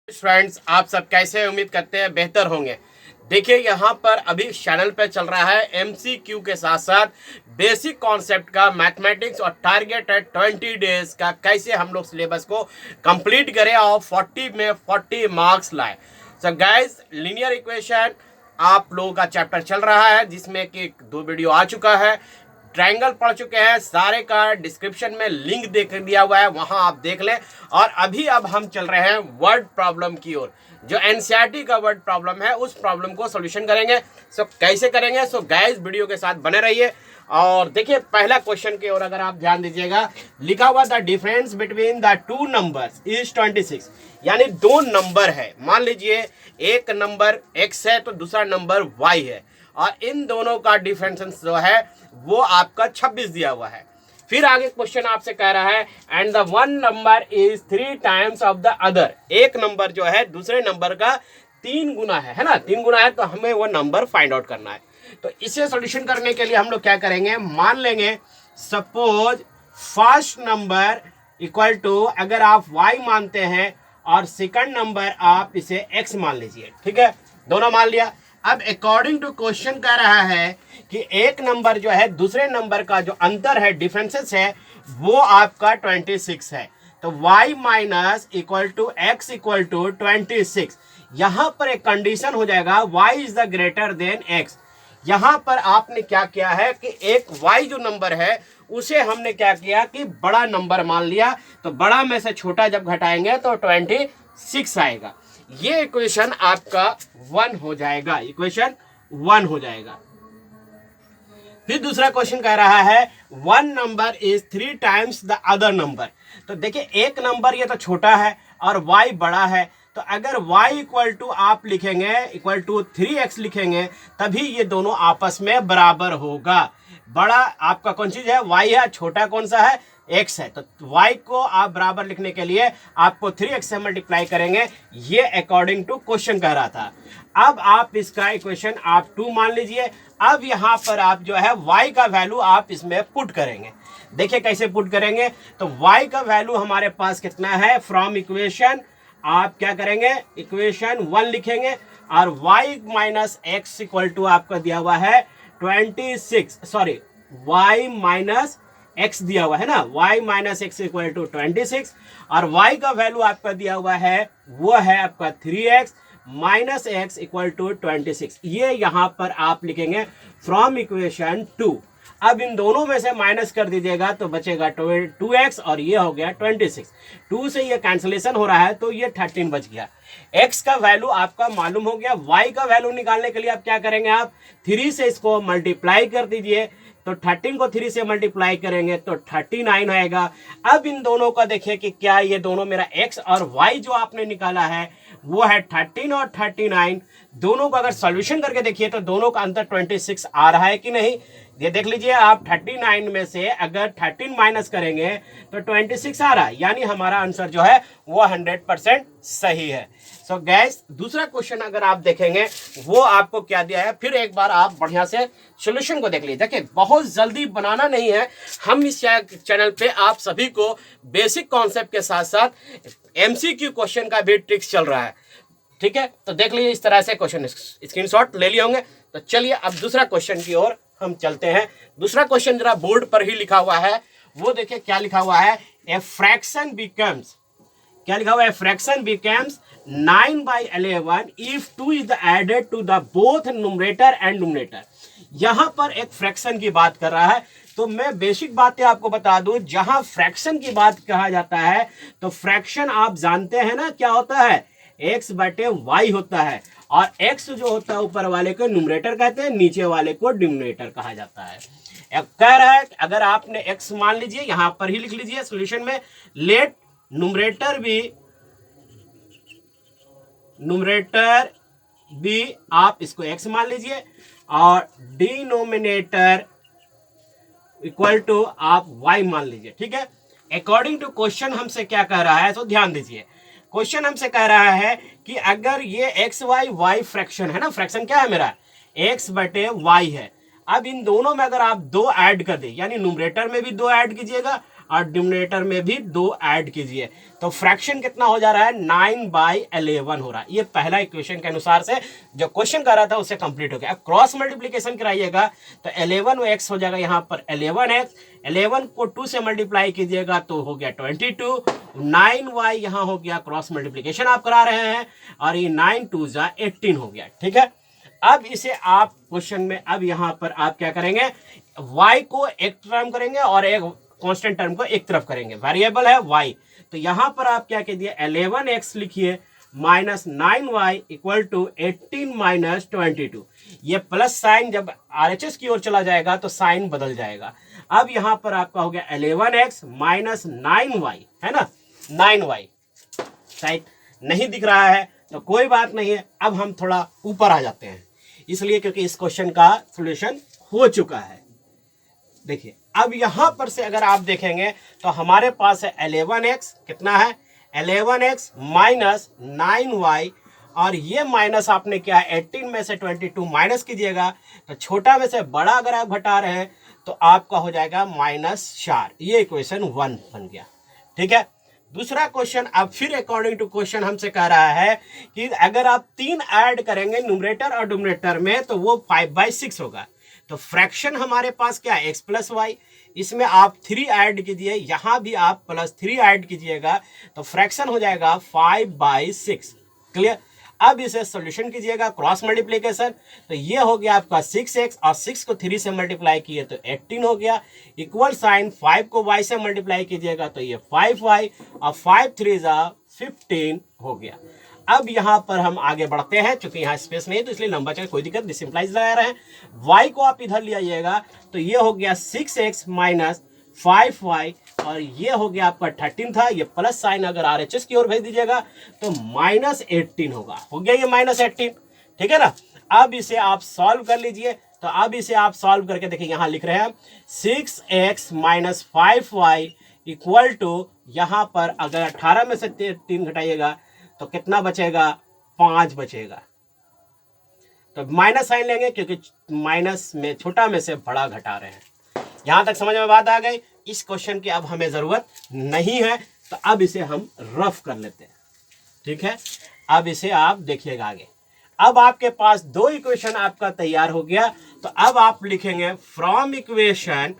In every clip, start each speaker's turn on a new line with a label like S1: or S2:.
S1: Friends, आप सब कैसे हैं? उम्मीद करते हैं बेहतर होंगे। देखिए, यहाँ पर अभी चैनल पे चल रहा है एमसीक्यू के साथ साथ बेसिक कॉन्सेप्ट का मैथमेटिक्स और टारगेट है 20 डेज का कैसे हम लोग सिलेबस को कंप्लीट करें और 40 में 40 मार्क्स लाए। सो गाइस, लीनियर इक्वेशन आप लोगों का चैप्टर चल रहा है जिसमें कि 2 वीडियो आ चुका है। ट्रायंगल पढ़ चुके हैं, सारे का डिस्क्रिप्शन में लिंक देख दिया हुआ है, वहां आप देख लें। और अब हम चल रहे हैं वर्ड प्रॉब्लम की ओर। जो एनसीईआरटी का वर्ड प्रॉब्लम है उस प्रॉब्लम को सॉल्यूशन करेंगे। कैसे करेंगे? गाइस, वीडियो के साथ बने रहिए। और देखिए, पहला क्वेश्चन की ओर अगर आप ध्यान दीजिएगा, लिखा हुआ the difference between the two numbers is 26। यानी 2 नंबर है। मान लीजिए एक नंबर x है तो दूसरा नंबर y है, और इन दोनों का डिफरेंस जो है वो आपका 26 दिया हुआ है। फिर आगे क्वेश्चन आपसे कह रहा है and the one number is 3 times of the other. एक नंबर जो है दूसरे नंबर का 3 गुना है ना, 3 गुना है, तो हमें वो नंबर फाइंड आउट करना है। तो इसे सॉल्यूशन करने के लिए हम लोग क्या करेंगे, मान लेंगे suppose first number equal to, अगर आप y मानते हैं और सेकंड नंबर आप इसे x मान लीजिए। ठीक है, दोनों मान लिया। अब अकॉर्डिंग टू क्वेश्चन कह रहा है कि एक नंबर जो है दूसरे नंबर का जो अंतर है, डिफरेंसेस है, वो आपका 26 है। तो y minus equal to X equal to 26। यहां पर एक कंडीशन हो जाएगा, y is the greater than x। यहां पर आपने क्या किया है कि एक y जो नंबर है उसे हमने क्या किया कि बड़ा नंबर मान लिया। तो बड़ा में से छोटा जब घटाएंगे तो 26 आएगा। ये इक्वेशन आपका 1 हो जाएगा, इक्वेशन 1 हो जाएगा। फिर दूसरा क्वेश्चन कह रहा है one number is 3 times the other number. तो देखिए, एक नंबर ये तो छोटा है और y बड़ा है, तो अगर y इक्वल टू आप लिखेंगे इक्वल टू 3x लिखेंगे तभी ये दोनों आपस में बराबर होगा। बड़ा आपका कौन चीज है? y है। छोटा कौन सा है? x है। तो y को आप बराबर लिखने के लिए आपको 3x से मल्टीप्लाई करेंगे। ये अकॉर्डिंग टू क्वेश्चन कह रहा था। अब आप इसका इक्वेशन आप 2 मान लीजिए। अब यहां पर आप जो है y का वैल्यू आप इसमें पुट करेंगे। देखिए कैसे पुट करेंगे। तो y का वैल्यू हमारे पास कितना है, फ्रॉम इक्वेशन आप क्या करेंगे, इक्वेशन 1 लिखेंगे और y minus X equal to आपका दिया हुआ है 26, सॉरी y माइनस x दिया हुआ है ना, y minus X equal to 26, और y का वैल्यू आपका दिया हुआ है वो है आपका 3x minus X equal to 26। ये यहां पर आप लिखेंगे फ्रॉम इक्वेशन 2। अब इन दोनों में से माइनस कर दीजिएगा तो बचेगा 2x और ये हो गया 26। 2 से ये कैंसिलेशन हो रहा है तो ये 13 बच गया। x का वैल्यू आपका मालूम हो गया। y का वैल्यू निकालने के लिए आप क्या करेंगे, आप 3 से इसको मल्टीप्लाई कर दीजिए। तो 13 को 3 से मल्टीप्लाई करेंगे तो 39 आएगा। अब इन दोनों का देखिए कि क्या ये दोनों मेरा x और y जो आपने निकाला है वो है 13 और 39। दोनों को अगर सॉल्यूशन करके देखिए तो दोनों का अंतर 26 आ रहा है कि नहीं, ये देख लीजिए आप। 39 में से अगर 13 माइनस करेंगे तो 26 आ रहा है, यानी हमारा आंसर जो है वो 100% सही है। सो गैस, दूसरा क्वेश्चन अगर आप देखेंगे वो आपको क्या दिया है, फिर एक बार आप बढ़िया से सॉल्यूशन को देख लीजिए। देखिए, बहुत जल्दी बनाना नहीं है। हम इस चैनल पे आप सभी को बेसिक कॉन्सेप्ट के साथ साथ एमसीक्यू क्वेश्चन का भी ट्रिक्स चल रहा है। ठीक है, तो देख लीजिए इस तरह से क्वेश्चन स्क्रीनशॉट ले लिए होंगे। तो चलिए अब दूसरा क्वेश्चन की ओर हम चलते हैं। दूसरा क्वेश्चन जरा बोर्ड पर ही लिखा हुआ है, वो देखिए क्या लिखा हुआ है। ए फ्रैक्शन बिकम्स, क्या लिखा हुआ है, fraction becomes 9/11 if 2 is added to the both numerator and denominator. यहां पर एक फ्रैक्शन की बात कर रहा है। तो मैं बेसिक बातें आपको बता दूं, जहां फ्रैक्शन की बात कहा जाता है तो फ्रैक्शन आप जानते हैं ना क्या होता है, x बटे y होता है, और x जो होता है ऊपर वाले को न्यूमरेटर कहते हैं, नीचे वाले को डिनोमिनेटर कहा जाता है। कह रहा है अगर आपने x मान लीजिए, यहां पर ही लिख लीजिए सॉल्यूशन में, लेट न्यूमरेटर भी आप इसको x मान लीजिए और डिनोमिनेटर इक्वल टू आप y मान लीजिए। ठीक है, अकॉर्डिंग टू क्वेश्चन हमसे क्या कह रहा है, तो ध्यान दीजिए। क्वेश्चन हमसे कह रहा है कि अगर ये एक्स वाई वाई फ्रैक्शन है ना, फ्रैक्शन क्या है मेरा, x बटे y है। अब इन दोनों में अगर आप 2 ऐड कर दे, यानी न्यूमरेटर में भी 2 ऐड कीजिएगा और डिनोमिनेटर में भी 2 ऐड कीजिए, तो फ्रैक्शन कितना हो जा रहा है, 9/11 हो रहा है। ये पहला इक्वेशन के अनुसार से जो क्वेश्चन कर रहा था उससे कंप्लीट हो गया। अब क्रॉस मल्टीप्लीकेशन कराइएगा तो 11x हो जाएगा, यहाँ पर 11x, 11 को 2 से मल्टीप्लाई कीजिएगा तो हो गया 22, 9y यहाँ हो गया, क्रॉस मल्टीप्लीकेशन आप करा रहे हैं, और ये 9 2 जा 18 हो गया। ठीक है, अब इसे आप क्वेश्चन में, अब यहां पर आप क्या करेंगे, y को एक टर्म करेंगे और एक कांस्टेंट टर्म को एक तरफ करेंगे, वेरिएबल है y, तो यहां पर आप क्या कीजिए, 11x लिखिए minus 9y equal to 18 minus 22। ये प्लस साइन जब RHS की ओर चला जाएगा तो साइन बदल जाएगा। अब यहां पर आपका हो गया 11x माइनस 9y, है ना, 9y शायद नहीं दिख रहा है तो कोई बात नहीं है। अब हम थोड़ा ऊपर आ जाते हैं, इसलिए क्योंकि इस क्वेश्चन का सॉल्यूशन हो चुका है। देखिए अब यहां पर से अगर आप देखेंगे तो हमारे पास है 11x, कितना है 11x माइनस 9y, और ये माइनस आपने क्या है 18 में से 22 माइनस कीजिएगा तो छोटा में से बड़ा अगर आप घटा रहे हैं तो आपका हो जाएगा -4। ये इक्वेशन 1 बन गया। ठीक है, दूसरा क्वेश्चन, अब फिर अकॉर्डिंग टू क्वेश्चन हमसे कह रहा है कि अगर आप 3 ऐड करेंगे न्यूमरेटर और डिनोमिनेटर में तो वो 5/6 होगा। तो फ्रैक्शन हमारे पास क्या है, x प्लस वाई, इसमें आप 3 ऐड कीजिए, यहां भी आप +3 ऐड कीजिएगा तो फ्रैक्शन हो जाएगा 5/6। क्लियर, अब इसे सॉल्यूशन कीजिएगा क्रॉस मल्टीप्लिकेशन, तो ये हो गया आपका 6x, और 6 को 3 से मल्टीप्लाई किए तो 18 हो गया, इक्वल साइन 5 को y से मल्टीप्लाई कीजिएगा तो ये 5y, और 5 3 15 हो गया। अब यहां पर हम आगे बढ़ते हैं, क्योंकि यहाँ स्पेस नहीं है तो इसलिए लंबा चल, कोई दिक्कत, डिसिम्प्लाइज लगा रहे हैं। y को आप इधर ले आइएगा तो ये हो गया 6x माइनस 5y, और ये हो गया आपका 13 था, ये प्लस साइन अगर RHS की ओर भेज दीजिएगा तो -18 होगा, हो गया ये -18। ठीक है ना, अब इसे आप सॉल्व कर लीजिए, तो अब इसे आप सॉल्व करके देखिए, यहां लिख रहे हैं 6x minus 5y equal to, यहां पर अगर 18 में से 3 घटाइएगा तो कितना बचेगा, 5 बचेगा। तो माइनस साइन लेंगे क्योंकि माइनस में छोटा में से बड़ा घटा रहे हैं। यहां तक समझ में बात आ गई। इस क्वेश्चन की अब हमें जरूरत नहीं है, तो अब इसे हम रफ कर लेते हैं। ठीक है, अब इसे आप देखिएगा आगे। अब आपके पास 2 इक्वेशन आपका तैयार हो गया, तो अब आप लिखेंगे फ्रॉम इक्वेशन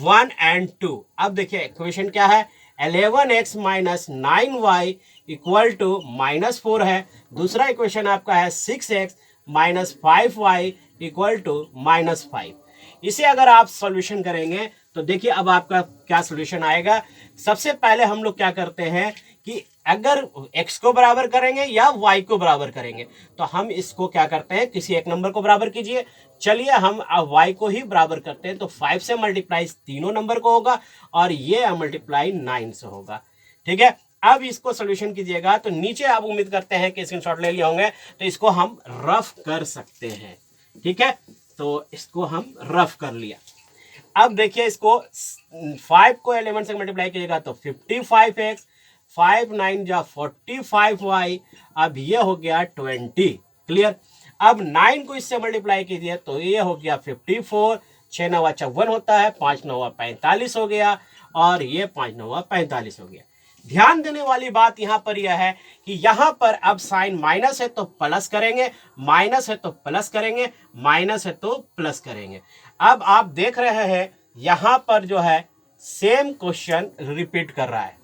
S1: 1 and 2। अब देखिए इक्वेशन क्या है, 11x minus 9y equal to -4 है। दूसरा इक्वेशन आपका है 6x minus 5y equal to -5। इसे अगर आप सॉल्यूशन करेंगे तो देखिए अब आपका क्या सॉल्यूशन आएगा। सबसे पहले हम लोग क्या करते हैं कि अगर x को बराबर करेंगे या y को बराबर करेंगे, तो हम इसको क्या करते हैं, किसी एक नंबर को बराबर कीजिए। चलिए हम y को ही बराबर करते हैं, तो 5 से मल्टीप्लाई तीनों नंबर को होगा, और ये मल्टीप्लाई 9 से होगा। ठीक है, अब इसको सोल्यूशन कीजिएगा तो नीचे आप उम्मीद करते हैं कि स्क्रीनशॉट ले लिए होंगे, तो इसको हम रफ कर सकते हैं। ठीक है, तो इसको हम रफ कर लिया। अब देखिए इसको 5 को 11 से मल्टीप्लाई कीजिएगा तो 55x, 5 9 जा 45y, अब ये हो गया 20। क्लियर, अब 9 को इससे मल्टीप्लाई कीजिए तो ये हो गया 54, 6 9 54 होता है, 5 9 45 हो गया, और ये 5 9 45 हो गया। ध्यान देने वाली बात यहां पर यह है कि यहां पर अब साइन माइनस है तो प्लस करेंगे, माइनस है तो प्लस करेंगे, माइनस है तो प्लस करेंगे। अब आप देख रहे हैं यहां पर जो है सेम क्वेश्चन रिपीट कर रहा है,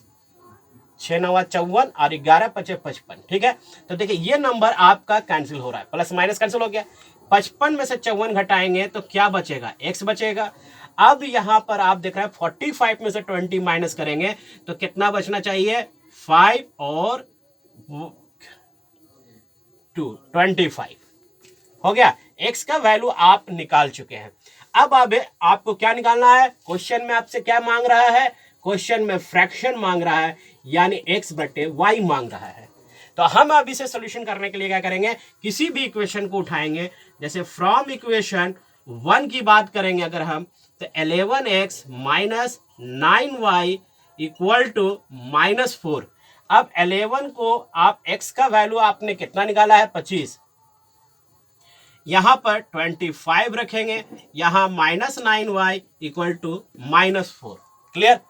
S1: 6 9 54 और 11 5 55। ठीक है, तो देखिए ये नंबर आपका कैंसिल हो रहा है, प्लस माइनस कैंसिल हो गया। 55 में से 54 घटाएंगे तो क्या बचेगा, x बचेगा। अब यहां पर आप देख रहे हैं 45 में से 20 माइनस करेंगे तो कितना बचना चाहिए, 5 और 2 25 हो गया। x का वैल्यू आप निकाल चुके हैं। अब आपको क्या निकालना है, क्वेश्चन में आपसे क्या मांग रहा है, क्वेश्चन में फ्रैक्शन मांग रहा है, यानी x/y मांग रहा है। तो हम अब इसे सोल्यूशन करने के लिए क्या करेंगे, किसी भी इक्वेशन को उठाएंगे, जैसे फ्रॉम इक्वेशन 1 की बात करेंगे अगर हम, तो 11x minus 9y equal to -4। अब 11 को आप x का वैल्यू आपने कितना निकाला है, 25, यहां पर 25 रखेंगे, यहां -9y इक्वल टू -4। क्लियर,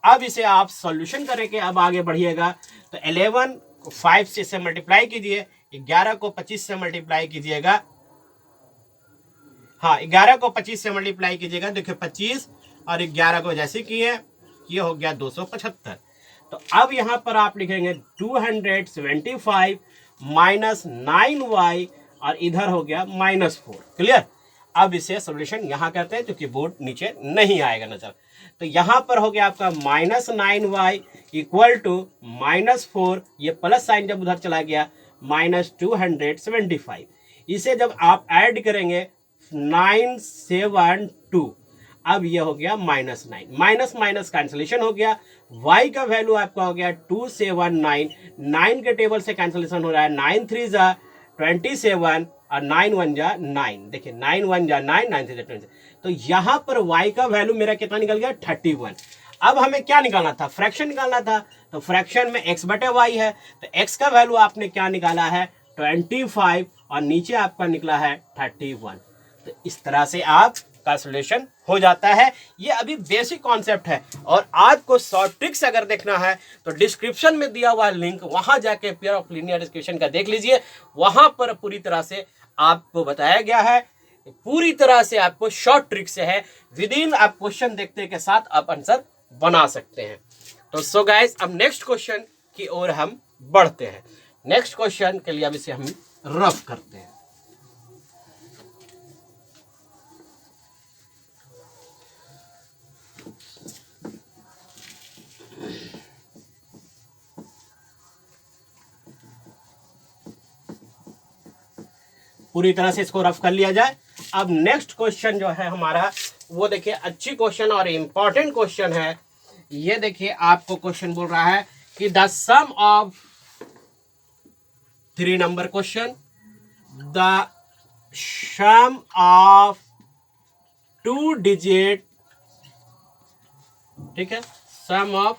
S1: अब इसे आप सॉल्यूशन करके अब आगे बढ़िएगा। तो 11 को 5 से इसे मल्टीप्लाई कीजिए, 11 को 25 से मल्टीप्लाई कीजिएगा। हाँ, 11 को 25 से मल्टीप्लाई कीजिएगा। देखिए 25 और 11 को जैसे किए, ये हो गया 275। तो अब यहाँ पर आप लिखेंगे 275 माइनस 9y और इधर हो गया -4। क्लियर। अब इसे सोल्यूशन यहाँ करते हैं क्योंकि बोर्ड नीचे नहीं आएगा नजर। तो यहाँ पर हो गया आपका -9y इक्वल टू -4, ये प्लस साइन जब उधर चला गया -275। इसे जब आप ऐड करेंगे 972, अब ये हो गया -9, माइनस माइनस कैंसिलेशन हो गया। y का वैल्यू आपका हो गया 279, 9 के टेबल से कैंसिलेशन हो रहा है, 9 3 जा 27 और 9 1 जा 9। देखिए 9 1 जा 9, 9 3 जा 27। तो यहाँ पर y का वैल्यू मेरा कितना निकल गया 31। अब हमें क्या निकालना था, फ्रैक्शन निकालना था। तो फ्रैक्शन में x बटे y है, तो x का वैल्यू आपने क्या निकाला है 25 और नीचे आपका निकला है 31। तो इस तरह से आप का सॉल्यूशन हो जाता है। ये अभी बेसिक कॉन्सेप्ट है और आपको शॉर्ट ट्रिक्स अगर देखना है तो डिस्क्रिप्शन में दिया हुआ लिंक वहां जाके पेयर ऑफ लीनियर इक्वेशन का देख लीजिए। वहां पर पूरी तरह से आपको बताया गया है, पूरी तरह से आपको शॉर्ट ट्रिक से है, विद इन आप क्वेश्चन देखते के साथ आप आंसर बना सकते हैं। तो सो गाइस, अब नेक्स्ट क्वेश्चन की ओर हम बढ़ते हैं। नेक्स्ट क्वेश्चन के लिए अब इसे हम रफ करते हैं। पूरी तरह से इसको रफ कर लिया जाए। अब नेक्स्ट क्वेश्चन जो है हमारा, वो देखिए अच्छी क्वेश्चन और इंपॉर्टेंट क्वेश्चन है। ये देखिए आपको क्वेश्चन बोल रहा है कि the sum of 3 number question, the sum of 2 digit, ठीक है, सम ऑफ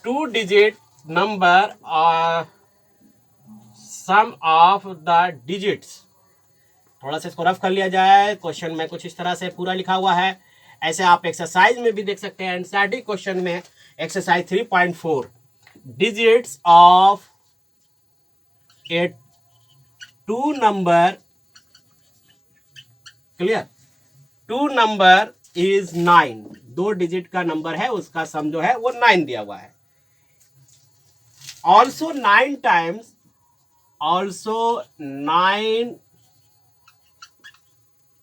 S1: 2 डिजिट नंबर और सम ऑफ द डिजिट्स। थोड़ा सा इसको रफ कर लिया जाए। क्वेश्चन में कुछ इस तरह से पूरा लिखा हुआ है। ऐसे आप एक्सरसाइज में भी देख सकते हैं। एनसीईआरटी क्वेश्चन में exercise 3.4, digits of A 2 number, clear, 2 number is 9। 2 digit का नंबर है, उसका सम जो है वो 9 दिया हुआ है। Also 9 times, also 9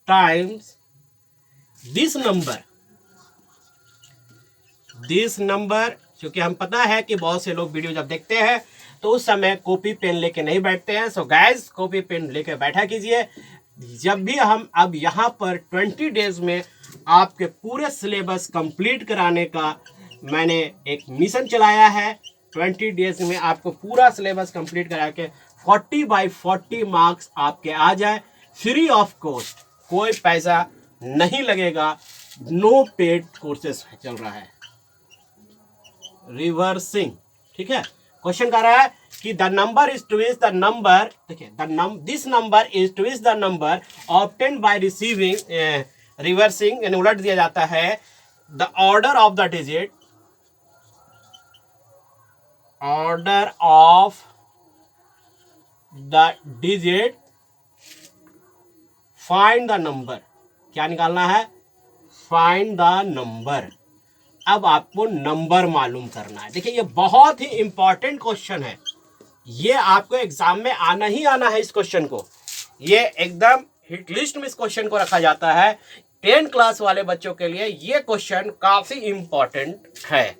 S1: times this number, क्योंकि हम पता है कि बहुत से लोग वीडियो जब देखते हैं तो उस समय कॉपी पेन लेके नहीं बैठते हैं। सो गाइस, कॉपी पेन लेके बैठा कीजिए। जब भी हम अब यहाँ पर 20 डेज में आपके पूरे सिलेबस कंप्लीट कराने का मैंने एक मिशन चलाया है। 20 डेज में आपको पूरा सिलेबस कंप्लीट करा के 40/40 मार्क्स आपके आ जाए, फ्री ऑफ कॉस्ट, कोई पैसा नहीं लगेगा, नो पेड कोर्सेस चल रहा है। रिवर्सिंग, ठीक है। क्वेश्चन कह रहा है कि the number is twice the number, देखिए this number is twice the number obtained by receiving, reversing यानी उलट दिया जाता है the order of the digit, order of the digit, find the number. क्या निकालना है, फाइंड द नंबर। अब आपको नंबर मालूम करना है। देखिए ये बहुत ही इंपॉर्टेंट क्वेश्चन है, ये आपको एग्जाम में आना ही आना है। इस क्वेश्चन को ये एकदम हिट लिस्ट में इस क्वेश्चन को रखा जाता है। 10 क्लास वाले बच्चों के लिए ये क्वेश्चन काफी इंपॉर्टेंट है।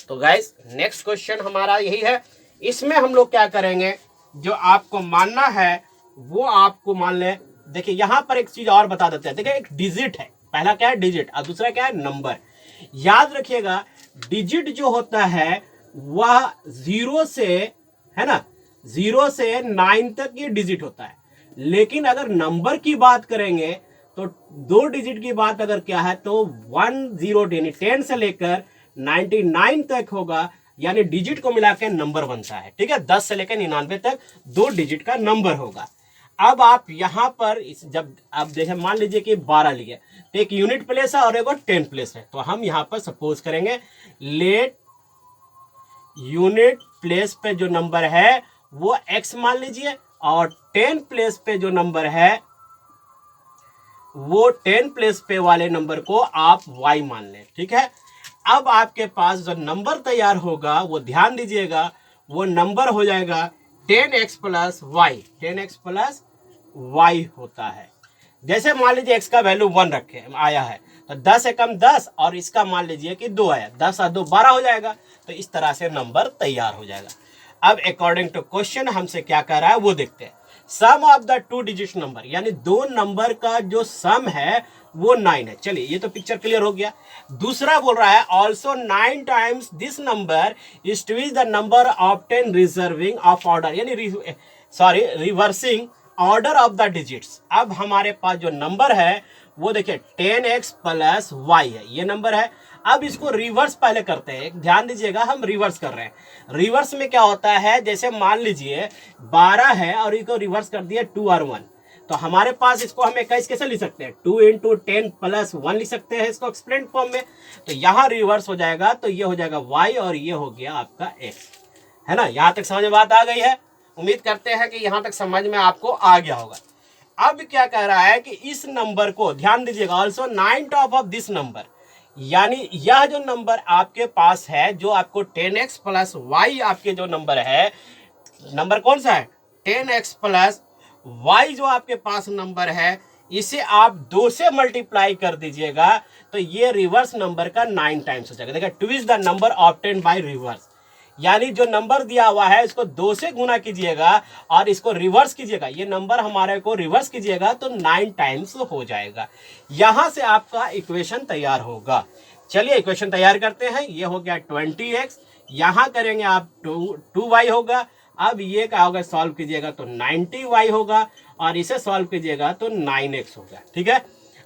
S1: तो गाइस, नेक्स्ट क्वेश्चन हमारा यही है। इसमें हम लोग क्या करेंगे, जो आपको मानना है वो आपको मान ले। देखिए यहाँ पर एक चीज और बता देते हैं। देखिए एक डिजिट है, पहला क्या है डिजिट और दूसरा क्या है नंबर। याद रखिएगा, डिजिट जो होता है वह 0 से, है ना, 0 से 9 तक ये डिजिट होता है। लेकिन अगर नंबर की बात करेंगे तो 2 डिजिट की बात अगर क्या है तो 10 10 से लेकर 99 तक होगा, यानी डिजिट को मिला के नंबर बनता है। ठीक है, 10 से लेकर 99 तक 2 डिजिट का नंबर होगा। अब आप यहाँ पर जब आप देखें, मान लीजिए कि 12 लिए तो एक यूनिट प्लेस है और एक 10 प्लेस है, तो हम यहाँ पर सपोज करेंगे लेट यूनिट प्लेस पे जो नंबर है वो x मान लीजिए, और 10 प्लेस पे जो नंबर है वो 10 प्लेस पे वाले नंबर को आप y मान लें। ठीक है, अब आपके पास जो नंबर तैयार होगा वो ध्यान दीजिएगा, वो नंबर हो जाएगा 10x plus Y, 10x plus Y होता है। जैसे मान लीजिए x का वैल्यू 1 रखे आया है, तो 10 एकम 10 और इसका मान लीजिए कि 2 आया, 10 और 2 12 हो जाएगा, तो इस तरह से नंबर तैयार हो जाएगा। अब अकॉर्डिंग टू क्वेश्चन हमसे क्या कह रहा है वो देखते हैं। सम ऑफ द 2 डिजिट नंबर, यानी 2 नंबर का जो सम है वो 9 है। चलिए ये तो पिक्चर क्लियर हो गया। दूसरा बोल रहा है also 9 times this number is two is the number obtain reserving of order, यानी reversing order of the digits. अब हमारे पास जो नंबर है वो देखिए 10x प्लस वाई है, ये नंबर है। अब इसको रिवर्स पहले करते हैं, ध्यान दीजिएगा हम रिवर्स कर रहे हैं। रिवर्स में क्या होता है, जैसे मान लीजिए 12 है और इसको रिवर्स कर दिया 2 और 1, तो हमारे पास इसको हम 21 कैसे लिख सकते हैं, 2 इंटू 10 प्लस 1 लिख सकते हैं इसको एक्सप्लेन फॉर्म में। तो यहाँ रिवर्स हो जाएगा, तो ये हो जाएगा y और ये हो गया आपका x, है ना। यहाँ तक समझ में बात आ गई है। उम्मीद करते हैं कि यहाँ तक समझ में आपको आ गया होगा। अब क्या कह रहा है कि इस नंबर को ध्यान दीजिएगा, also 9 top of this number, यानी यह जो नंबर आपके पास है, जो आपको 10x प्लस वाई आपके जो नंबर है, नंबर कौन सा है 10x प्लस वाई जो आपके पास नंबर है, इसे आप 2 से मल्टीप्लाई कर दीजिएगा तो ये रिवर्स नंबर का 9 टाइम्स हो जाएगा। देखिए 2 is the number obtained bye reverse, यानी जो नंबर दिया हुआ है इसको 2 से गुना कीजिएगा और इसको रिवर्स कीजिएगा, ये नंबर हमारे को रिवर्स कीजिएगा तो 9 टाइम्स हो जाएगा। यहां से आपका इक्वेशन तैयार होगा। चलिए इक्वेशन तैयार करते हैं। ये हो गया 20x, यहां करेंगे आप 2y होगा। अब ये क्या होगा, सॉल्व कीजिएगा तो 90y होगा और इसे सॉल्व कीजिएगा तो 9x होगा। ठीक है,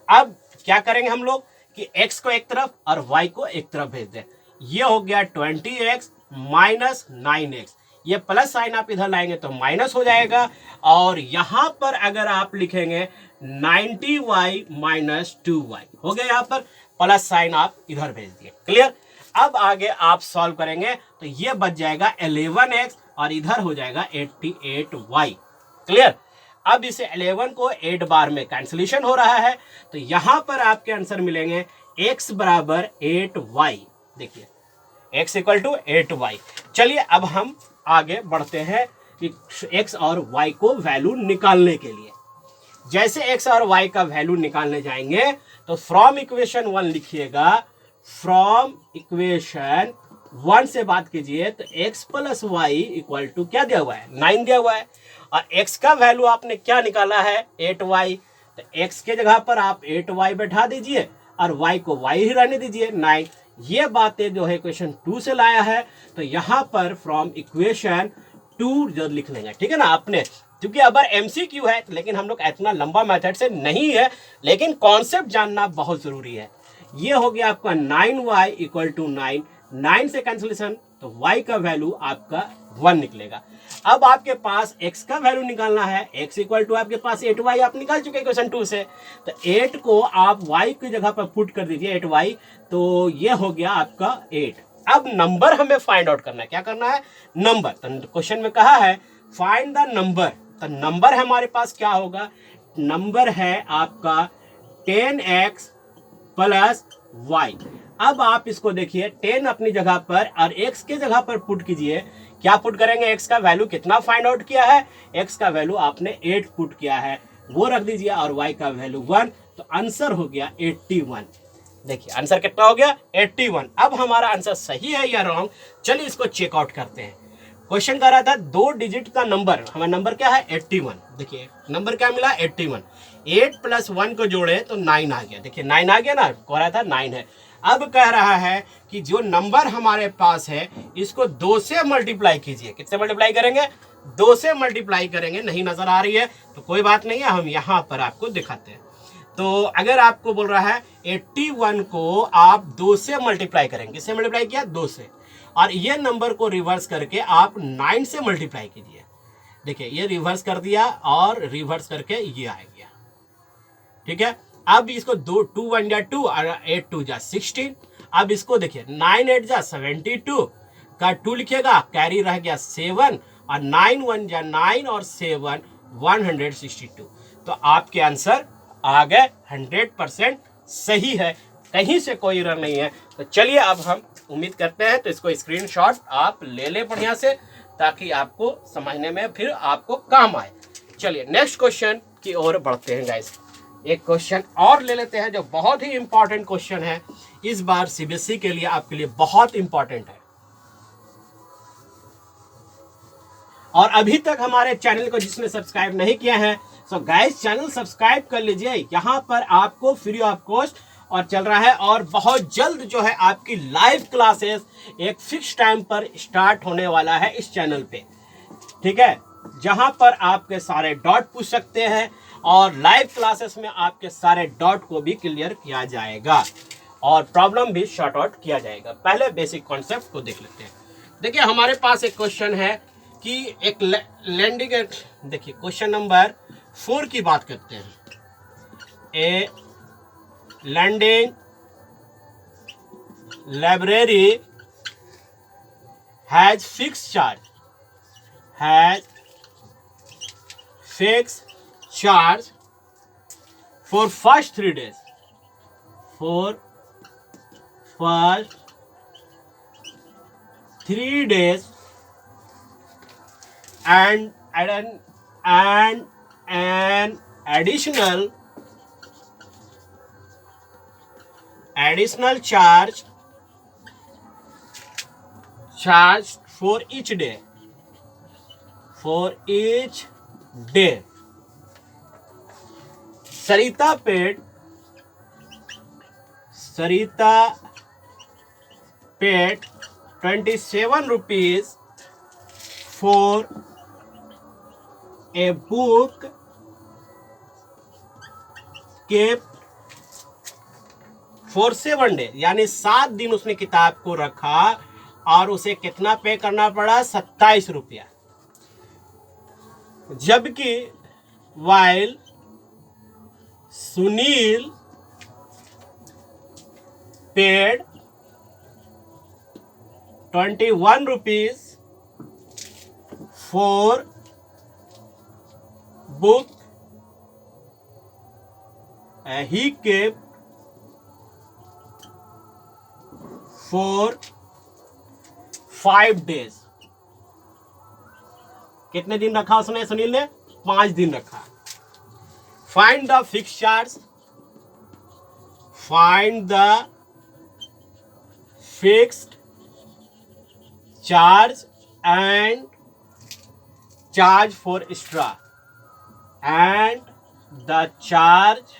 S1: अब क्या करेंगे हम लोग कि x को एक तरफ और y को एक तरफ भेज दें। ये हो गया 20x माइनस 9x, ये प्लस साइन आप इधर लाएंगे तो माइनस हो जाएगा, और यहां पर अगर आप लिखेंगे 90y माइनस 2y हो गया, यहां पर प्लस साइन आप इधर भेज दिए। क्लियर। अब आगे आप सॉल्व करेंगे तो ये बच जाएगा 11x और इधर हो जाएगा 88y। क्लियर। अब इसे 11 को 8 बार में कैंसिलेशन हो रहा है, तो यहां पर आपके आंसर मिलेंगे x बराबर 8y। देखिए x इक्वल टू 8y। चलिए अब हम आगे बढ़ते हैं कि x और y को वैल्यू निकालने के लिए। जैसे x और y का वैल्यू निकालने जाएंगे तो फ्रॉम इक्वेशन 1 लिखिएगा, फ्रॉम इक्वेशन 1 से बात कीजिए तो x plus Y equal to क्या दिया हुआ है, 9 दिया हुआ है, और x का वैल्यू आपने क्या निकाला है 8y, तो x के जगह पर आप 8y बैठा दीजिए और y को y ही रहने दीजिए 9। ये बातें जो है इक्वेशन 2 से लाया है, तो यहाँ पर फ्रॉम इक्वेशन 2 जो लिख लेंगे। ठीक है ना आपने, क्योंकि अगर MCQ है लेकिन हम लोग इतना लंबा मेथड से नहीं है, लेकिन कॉन्सेप्ट जानना बहुत जरूरी है। ये हो गया आपका 9y इक्वल टू 9, 9 से कैंसिलेशन तो y का वैल्यू आपका 1 निकलेगा। अब आपके पास x का वैल्यू निकालना है, x इक्वल टू आपके पास 8y आप निकाल चुके क्वेश्चन 2 से, तो 8 को आप y की जगह पर पुट कर दीजिए 8y, तो ये हो गया आपका 8। अब नंबर हमें फाइंड आउट करना है, क्या करना है नंबर, तो क्वेश्चन में कहा है फाइंड द नंबर, तो नंबर हमारे पास क्या होगा, नंबर है आपका 10x प्लस y। अब आप इसको देखिए 10 अपनी जगह पर और x के जगह पर पुट कीजिए, क्या पुट करेंगे, x का वैल्यू कितना फाइंड आउट किया है, x का वैल्यू आपने 8 पुट किया है, वो रख दीजिए, और y का वैल्यू 1, तो आंसर हो गया 81। देखिए आंसर कितना हो गया 81। अब हमारा आंसर सही है या रॉन्ग, चलिए इसको चेकआउट करते हैं। क्वेश्चन कर रहा था 2 डिजिट का नंबर, हमारा नंबर क्या है 81। देखिए नंबर क्या मिला 81, 8 प्लस 1 को जोड़े तो 9 आ गया। देखिए 9 आ गया ना, कह रहा था 9 है। अब कह रहा है कि जो नंबर हमारे पास है इसको 2 से मल्टीप्लाई कीजिए। किससे मल्टीप्लाई करेंगे, 2 से मल्टीप्लाई करेंगे। नहीं नजर आ रही है तो कोई बात नहीं है, हम यहाँ पर आपको दिखाते हैं। तो अगर आपको बोल रहा है 81 को आप 2 से मल्टीप्लाई करेंगे, किससे मल्टीप्लाई किया 2 से, और ये नंबर को रिवर्स करके आप 9 से मल्टीप्लाई कीजिए। देखिए ये रिवर्स कर दिया और रिवर्स करके ये आ गया, ठीक है। अब इसको 2 1 जा 2 और 8 2 जा 16। अब इसको देखिए 9 8 जा 72 का 2 लिखेगा, कैरी रह गया 7 और 9 1 जा 9 और 7 162। तो आपके आंसर आ गए 100% सही है, कहीं से कोई एरर नहीं है। तो चलिए अब हम उम्मीद करते हैं तो इसको स्क्रीनशॉट आप ले लें बढ़िया से, ताकि आपको समझने में फिर आपको काम आए। चलिए नेक्स्ट क्वेश्चन की ओर बढ़ते हैं गाइस। एक क्वेश्चन और ले लेते हैं जो बहुत ही इंपॉर्टेंट क्वेश्चन है, इस बार सीबीएसई के लिए आपके लिए बहुत इंपॉर्टेंट है। और अभी तक हमारे चैनल को जिसने सब्सक्राइब नहीं किया है सो गाइस चैनल सब्सक्राइब कर लीजिए। यहाँ पर आपको फ्री ऑफ कॉस्ट और चल रहा है, और बहुत जल्द जो है आपकी लाइव क्लासेस एक फिक्स टाइम पर स्टार्ट होने वाला है इस चैनल पे, ठीक है, जहां पर आपके सारे डॉट पूछ सकते हैं और लाइव क्लासेस में आपके सारे डॉट को भी क्लियर किया जाएगा और प्रॉब्लम भी शॉर्ट आउट किया जाएगा। पहले बेसिक कॉन्सेप्ट को देख लेते हैं। देखिए हमारे पास एक क्वेश्चन है कि एक लैंडिंग, देखिए क्वेश्चन नंबर 4 की बात करते हैं। A lending library has fix charge for first 3 days, for first 3 days and an additional charge for each day, Sarita paid 27 rupees for a book kept for 7 days, यानी 7 दिन उसने किताब को रखा और उसे कितना पे करना पड़ा, 27 रुपया। जबकि while Sunil paid 21 rupees for book he kept for 5 days। कितने दिन रखा उसने, सुनील ने 5 दिन रखा। Find the fixed charge, find the fixed charge and charge for extra and the charge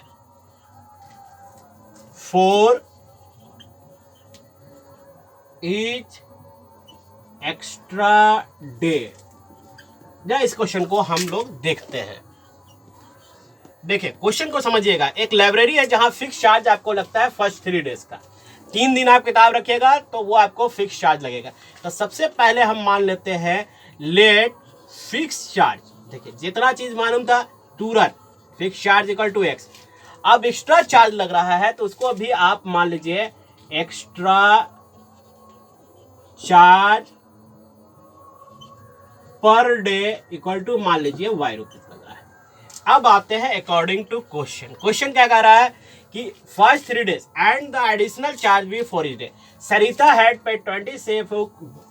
S1: for each extra day। इस क्वेश्चन को हम लोग देखते हैं। देखिए क्वेश्चन को समझिएगा। एक लाइब्रेरी है जहां फिक्स चार्ज आपको लगता है फर्स्ट 3 डेज का, 3 दिन आप किताब रखिएगा तो वो आपको फिक्स चार्ज लगेगा। तो सबसे पहले हम मान लेते हैं लेट फिक्स चार्ज। देखिए जितना चीज मालूम था तुरंत fix charge equal to X. अब एक्स्ट्रा चार्ज लग रहा है तो उसको भी आप मान लीजिए extra charge per day equal to मान लीजिए वाई रुपीज लग रहा है। अब आते हैं अकॉर्डिंग टू क्वेश्चन। क्वेश्चन क्या कह रहा है कि first 3 days and the additional charge भी for each day. Sarita had paid 20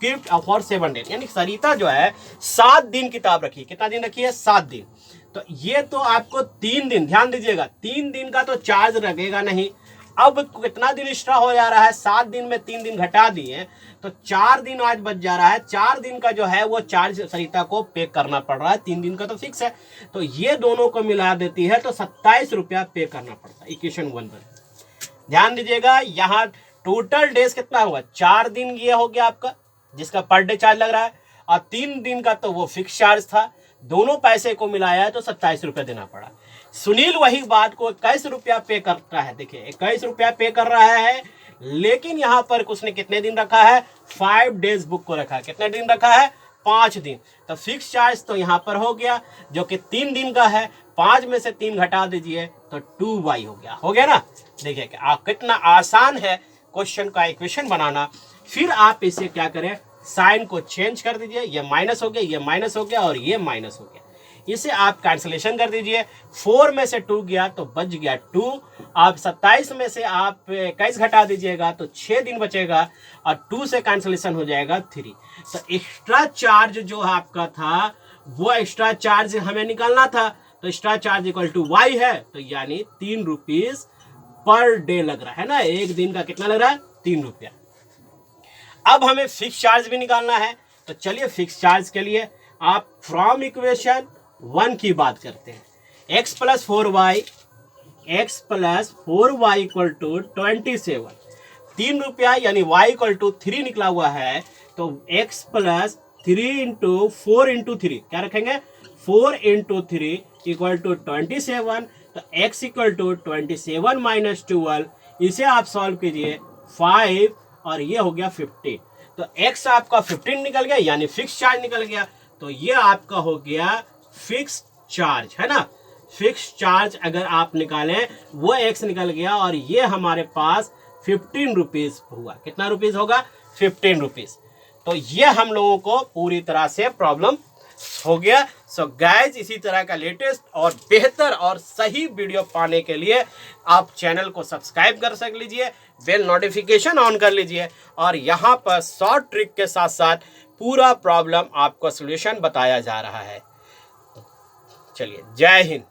S1: gift for 7 days, यानी सरिता जो है 7 दिन किताब रखी। कितना दिन रखी है? 7 दिन। तो ये तो आपको 3 दिन, ध्यान दीजिएगा 3 दिन का तो चार्ज लगेगा नहीं। अब कितना दिन एक्स्ट्रा हो जा रहा है? 7 दिन में 3 दिन घटा दिए तो 4 दिन आज बच जा रहा है। 4 दिन का जो है वो चार्ज सरिता को पे करना पड़ रहा है, 3 दिन का तो फिक्स है। तो ये दोनों को मिला देती है तो 27 रुपया पे करना पड़ता है। इक्वेशन 1 पर ध्यान दीजिएगा। यहाँ टोटल डेज कितना हुआ? 4 दिन ये हो गया आपका जिसका पर डे चार्ज लग रहा है, और 3 दिन का तो वो फिक्स चार्ज था। दोनों पैसे को मिलाया है तो 27 रुपया देना पड़ा। सुनील वही बात को 21 रुपया पे करता है। देखिए 21 रुपया पे कर रहा है, लेकिन यहाँ पर उसने कितने दिन रखा है? 5 डेज बुक को रखा है। कितने दिन रखा है? 5 दिन। तो फिक्स चार्ज तो यहाँ पर हो गया जो कि 3 दिन का है, 5 में से 3 घटा दीजिए तो 2y हो गया ना। देखिए आप कितना आसान है क्वेश्चन का इक्वेशन बनाना। फिर आप इसे क्या करें, साइन को चेंज कर दीजिए, ये माइनस हो गया, ये माइनस हो गया और ये माइनस हो गया, इसे आप कैंसिलेशन कर दीजिए। 4 में से 2 गया तो बच गया 2। आप 27 में से आप 21 घटा दीजिएगा तो 6 दिन बचेगा और 2 से कैंसिलेशन हो जाएगा 3। तो एक्स्ट्रा चार्ज जो आपका था वो एक्स्ट्रा चार्ज हमें निकालना था, तो extra charge equal to y है, तो यानी 3 रुपीज पर डे लग रहा है ना। एक दिन का कितना लग रहा है, 3 रुपया। अब हमें फिक्स चार्ज भी निकालना है, तो चलिए फिक्स चार्ज के लिए आप फ्रॉम इक्वेशन 1 की बात करते हैं। x plus 4y equal to 27, 3 रुपया यानी y इक्वल टू 3 निकला हुआ है, तो x प्लस 3 इंटू 4 इंटू 3 क्या रखेंगे, 4 इंटू 3 इक्वल टू 27। तो x इक्वल टू 27 माइनस 12, इसे आप सॉल्व कीजिए 5 और ये हो गया 15। तो x आपका 15 निकल गया यानी फिक्स चार्ज निकल गया, तो ये आपका हो गया फिक्स चार्ज, है ना। फिक्स चार्ज अगर आप निकालें वो x निकल गया और ये हमारे पास 15 रुपीज हुआ। कितना रुपीज होगा, 15 रुपीज। तो ये हम लोगों को पूरी तरह से प्रॉब्लम हो गया। सो गाइज, इसी तरह का लेटेस्ट और बेहतर और सही वीडियो पाने के लिए आप चैनल को सब्सक्राइब कर सक लीजिए, बेल नोटिफिकेशन ऑन कर लीजिए और यहाँ पर शॉर्ट ट्रिक के साथ साथ पूरा प्रॉब्लम आपको सॉल्यूशन बताया जा रहा है। चलिए, जय हिंद।